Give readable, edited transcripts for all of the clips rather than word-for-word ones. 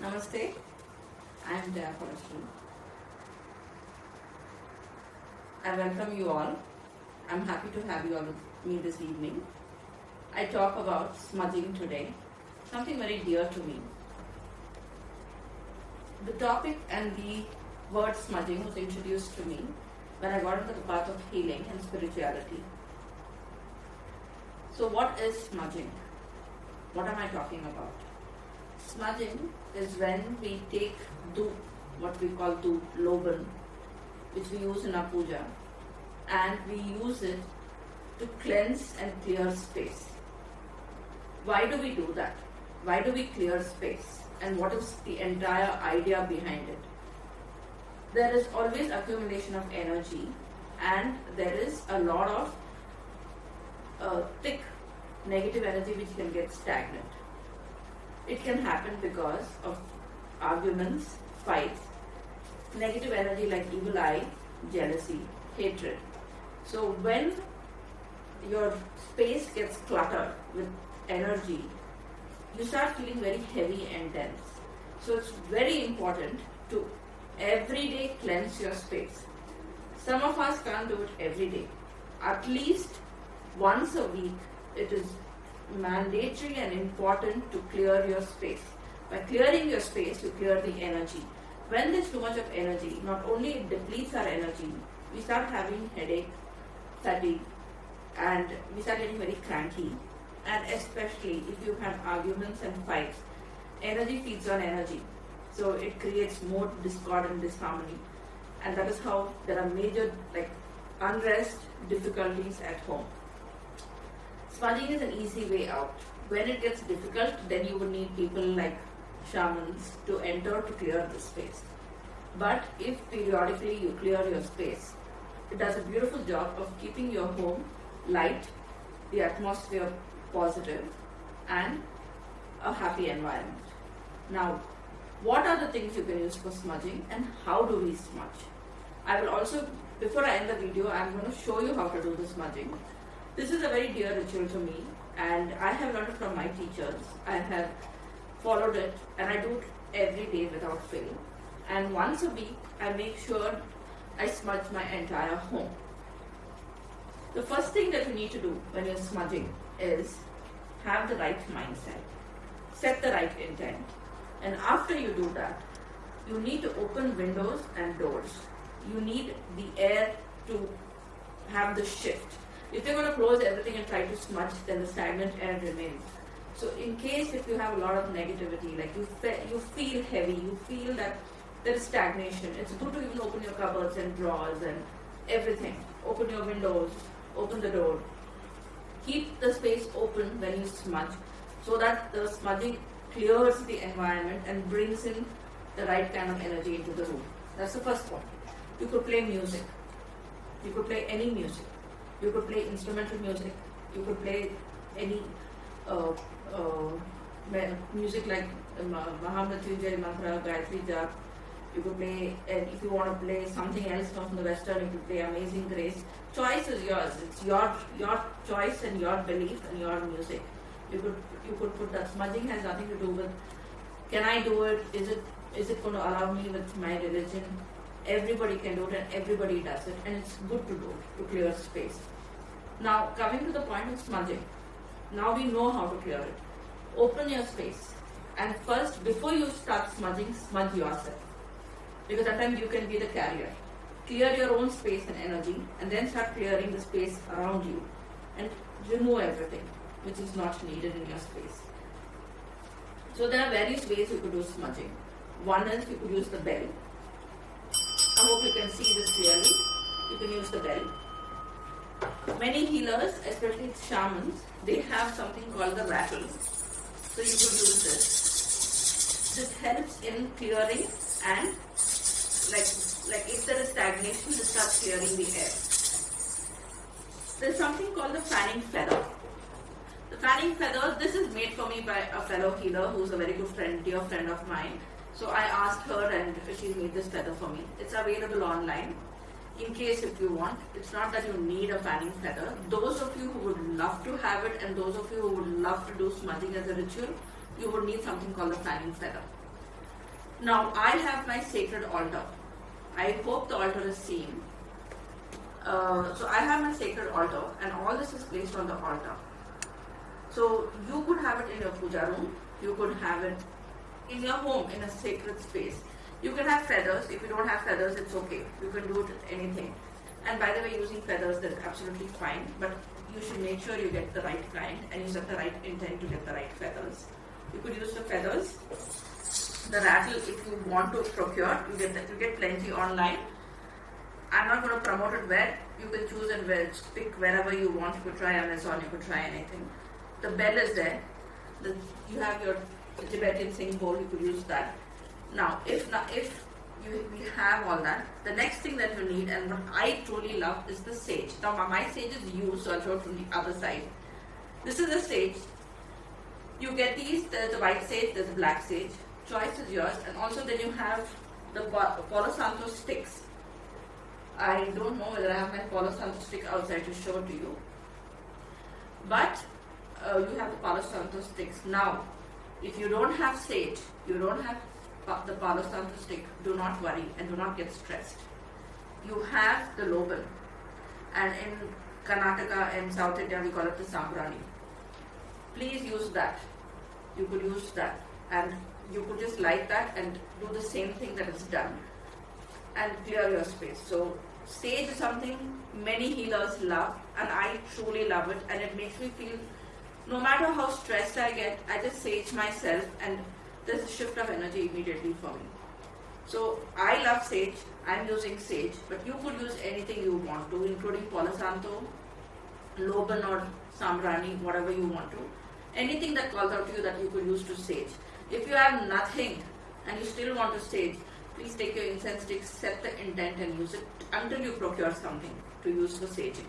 Namaste, I am Jayapalashri. I welcome you all. I am happy to have you all with me this evening. I talk about smudging today, something very dear to me. The topic and the word smudging was introduced to me when I got into the path of healing and spirituality. So what is smudging? What am I talking about? Smudging is when we take dhoop, what we call dhoop, loban, which we use in our puja, and we use it to cleanse and clear space. Why do we do that? Why do we clear space? And what is the entire idea behind it? There is always accumulation of energy, and there is a lot of thick negative energy which can get stagnant. It can happen because of arguments, fights, negative energy like evil eye, jealousy, hatred. So when your space gets cluttered with energy, you start feeling very heavy and dense. So it's very important to every day cleanse your space. Some of us can't do it every day. At least once a week, it is mandatory and important to clear your space. By clearing your space, you clear the energy. When there's too much of energy, not only it depletes our energy, we start having headache, fatigue, and we start getting very cranky. And especially if you have arguments and fights, energy feeds on energy. So it creates more discord and disharmony. And that is how there are major unrest, difficulties at home. Smudging is an easy way out. When it gets difficult, then you would need people like shamans to enter to clear the space. But if periodically you clear your space, it does a beautiful job of keeping your home light, the atmosphere positive, and a happy environment. Now, what are the things you can use for smudging and how do we smudge? I will also, before I end the video, I am going to show you how to do the smudging. This is a very dear ritual to me, and I have learned it from my teachers. I have followed it, and I do it every day without fail. And once a week, I make sure I smudge my entire home. The first thing that you need to do when you're smudging is have the right mindset, set the right intent, and after you do that, you need to open windows and doors. You need the air to have the shift. If you're going to close everything and try to smudge, then the stagnant air remains. So in case if you have a lot of negativity, like you feel heavy, you feel that there is stagnation, it's good to even open your cupboards and drawers and everything. Open your windows, open the door. Keep the space open when you smudge so that the smudging clears the environment and brings in the right kind of energy into the room. That's the first point. You could play music. You could play any music. You could play instrumental music. You could play any music like Mahamrityunjay mantra, Gayatri Jap. You could play, and if you want to play something else from the Western, you could play Amazing Grace. Choice is yours. It's your choice and your belief and your music. You could put that. Smudging has nothing to do with can I do it? Is it going to allow me with my religion? Everybody can do it and everybody does it, and it's good to do it, to clear space. Now, coming to the point of smudging. Now we know how to clear it. Open your space, and first, before you start smudging, smudge yourself. Because at times you can be the carrier. Clear your own space and energy, and then start clearing the space around you, and remove everything which is not needed in your space. So there are various ways you could do smudging. One is you could use the bell. I hope you can see this clearly. You can use the bell. Many healers, especially shamans, they have something called the rattle. So you could use this. This helps in clearing and like if there is stagnation, it starts clearing the air. There's something called the fanning feather. The fanning feather, this is made for me by a fellow healer who's a very good friend, dear friend of mine. So I asked her and she made this feather for me. It's available online. in case if you want. It's not that you need a fanning feather. Those of you who would love to have it and those of you who would love to do smudging as a ritual, you would need something called a fanning feather. Now I have my sacred altar. I hope the altar is seen. So I have my sacred altar, and all this is placed on the altar. So you could have it in your puja room. You could have it in your home, in a sacred space. You can have feathers. If you don't have feathers, it's okay. You can do it anything. And by the way, using feathers, that's absolutely fine. But you should make sure you get the right kind and you set the right intent to get the right feathers. You could use the feathers. The rattle, if you want to procure, you get plenty online. I'm not going to promote it where. You can choose and pick wherever you want. You could try Amazon, you could try anything. The bell is there. You have your Tibetan sing bowl, you could use that. Now, if we have all that, the next thing that you need, and what I truly love, is the sage. Now, my sage is used, so I'll show it from the other side. This is the sage. You get these, there's the white sage, there's the black sage. Choice is yours. And also then you have the Palo Santo sticks. I don't know whether I have my Palo Santo stick outside to show to you. But you have the Palo Santo sticks. Now, if you don't have sage, you don't have the Palo Santo stick, do not worry and do not get stressed. You have the loban. And in Karnataka and South India, we call it the sambrani. Please use that. You could use that. And you could just light that and do the same thing that is done and clear your space. So sage is something many healers love, and I truly love it, and it makes me feel, no matter how stressed I get, I just sage myself and there's a shift of energy immediately for me. So I love sage, I'm using sage, but you could use anything you want to, including Palo Santo, loban or sambrani, whatever you want to. Anything that calls out to you that you could use to sage. If you have nothing and you still want to sage, please take your incense stick, set the intent and use it until you procure something to use for saging.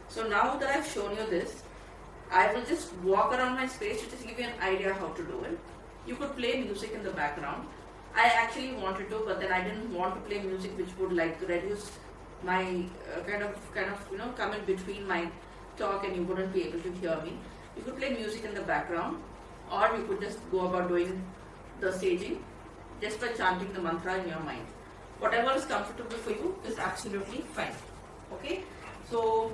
So now that I've shown you this, I will just walk around my space to just give you an idea how to do it. You could play music in the background. I actually wanted to, but then I didn't want to play music which would like reduce my kind of come in between my talk and you wouldn't be able to hear me. You could play music in the background, or you could just go about doing the saging just by chanting the mantra in your mind. Whatever is comfortable for you is absolutely fine. Okay? So,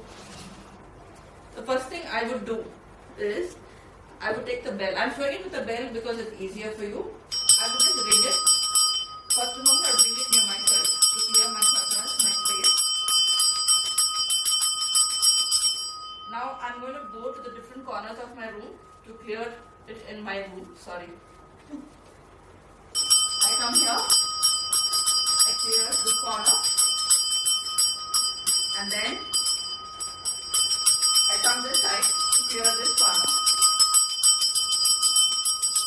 the first thing I would do is, I would take the bell. I'm showing it with the bell because it's easier for you. I would just ring it. First of all, I would ring it near myself to clear my chakras, my space. Now I'm going to go to the different corners of my room to clear it in my room. Sorry. I come here, I clear this corner, and then I come this side to clear this corner.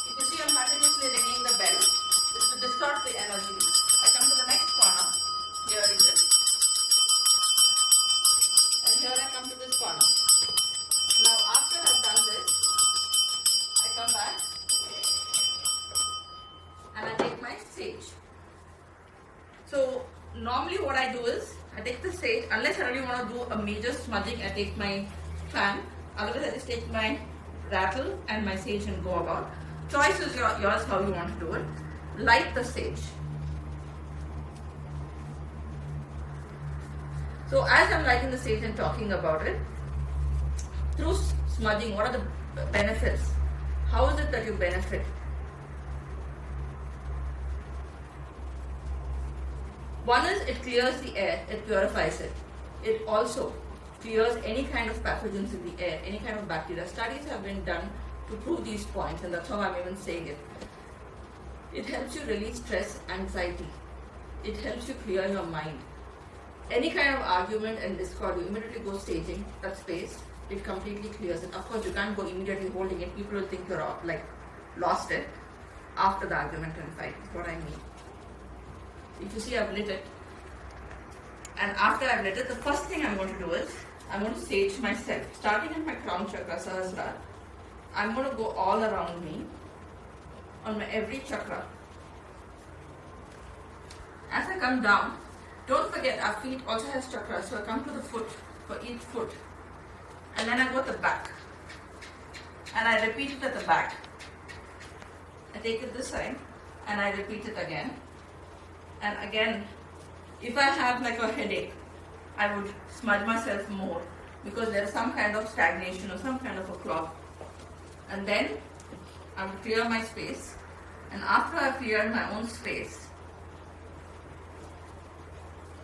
If you see I'm continuously ringing the bell, this will distort the energy. I come to the next corner, hearing this, and here I come to this corner. Now after I've done this, I come back and I take my sage. So normally what I do is, I take the sage, unless I really want to do a major smudging, I take my fan, otherwise I just take my rattle and my sage and go about. Choice is yours how you want to do it. Light the sage. So as I'm lighting the sage and talking about it, through smudging, what are the benefits? How is it that you benefit? One is it clears the air, it purifies it. It also clears any kind of pathogens in the air, any kind of bacteria. Studies have been done to prove these points, and that's how I'm even saying it. It helps you release stress, anxiety. It helps you clear your mind. Any kind of argument and discord, you immediately go staging that space. It completely clears it. Of course, you can't go immediately holding it. People will think you're lost it after the argument and fight. Is what I mean. If you see, I've lit it. And after I've lit it, the first thing I'm going to do is, I'm going to sage myself. Starting at my crown chakra, Sahasrara, I'm going to go all around me, on my every chakra. As I come down, don't forget our feet also has chakras. So I come to the foot, for each foot. And then I go to the back. And I repeat it at the back. I take it this side. and I repeat it again. And again, if I have like a headache, I would smudge myself more because there is some kind of stagnation or some kind of a clog. And then I would clear my space, and after I have cleared my own space,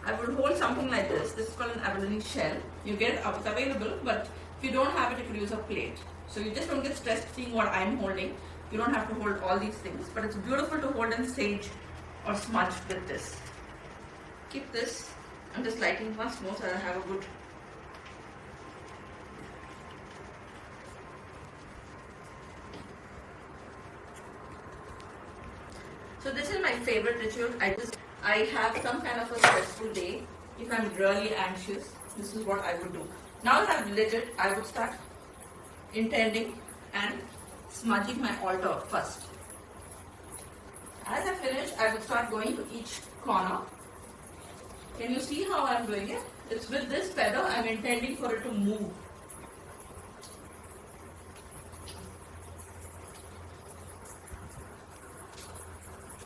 I would hold something like this. This is called an abalone shell. You get it, it's available, but if you don't have it, you could use a plate. So you just don't get stressed seeing what I'm holding. You don't have to hold all these things, but it's beautiful to hold and sage or smudge with this. Keep this. I'm just lighting once more so that I have a good. So this is my favorite ritual. I have some kind of a stressful day. If I'm really anxious, this is what I would do. Now that I've lit it, I would start intending and smudging my altar first. As I finish, I would start going to each corner. Can you see how I'm doing it? It's with this feather, I'm intending for it to move.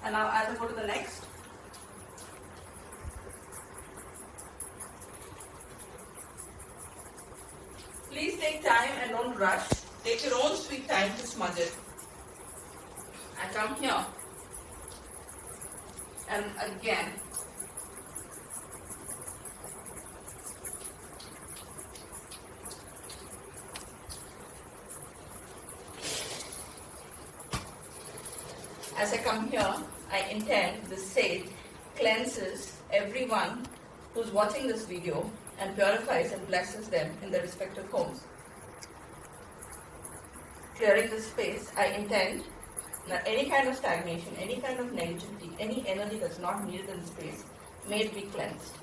And now as I go to the next, please take time and don't rush. Take your own sweet time to smudge it. I come here and again as I come here, I intend this sage cleanses everyone who's watching this video and purifies and blesses them in their respective homes. Clearing this space, I intend that any kind of stagnation, any kind of negativity, any energy that's not needed in the space may it be cleansed.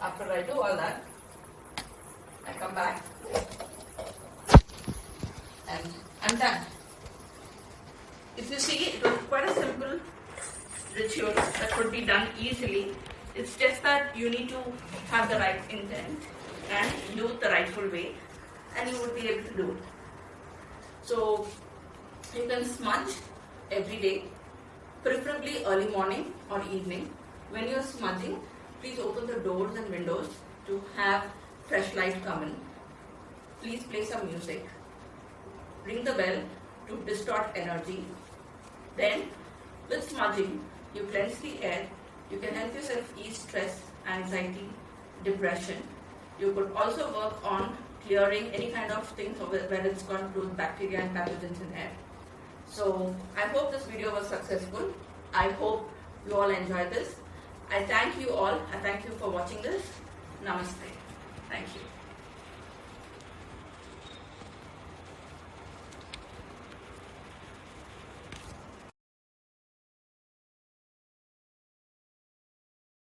After I do all that, I come back and I'm done. If you see, it was quite a simple ritual that could be done easily. It's just that you need to have the right intent and do it the rightful way, and you would be able to do it. So you can smudge every day, preferably early morning or evening. When you're smudging, please open the doors and windows to have fresh light come in. Please play some music. Ring the bell to distort energy. Then, with smudging, you cleanse the air. You can help yourself ease stress, anxiety, depression. You could also work on clearing any kind of things where it's got to do with bacteria and pathogens in air. So, I hope this video was successful. I hope you all enjoyed this. I thank you all. I thank you for watching this. Namaste. Thank you.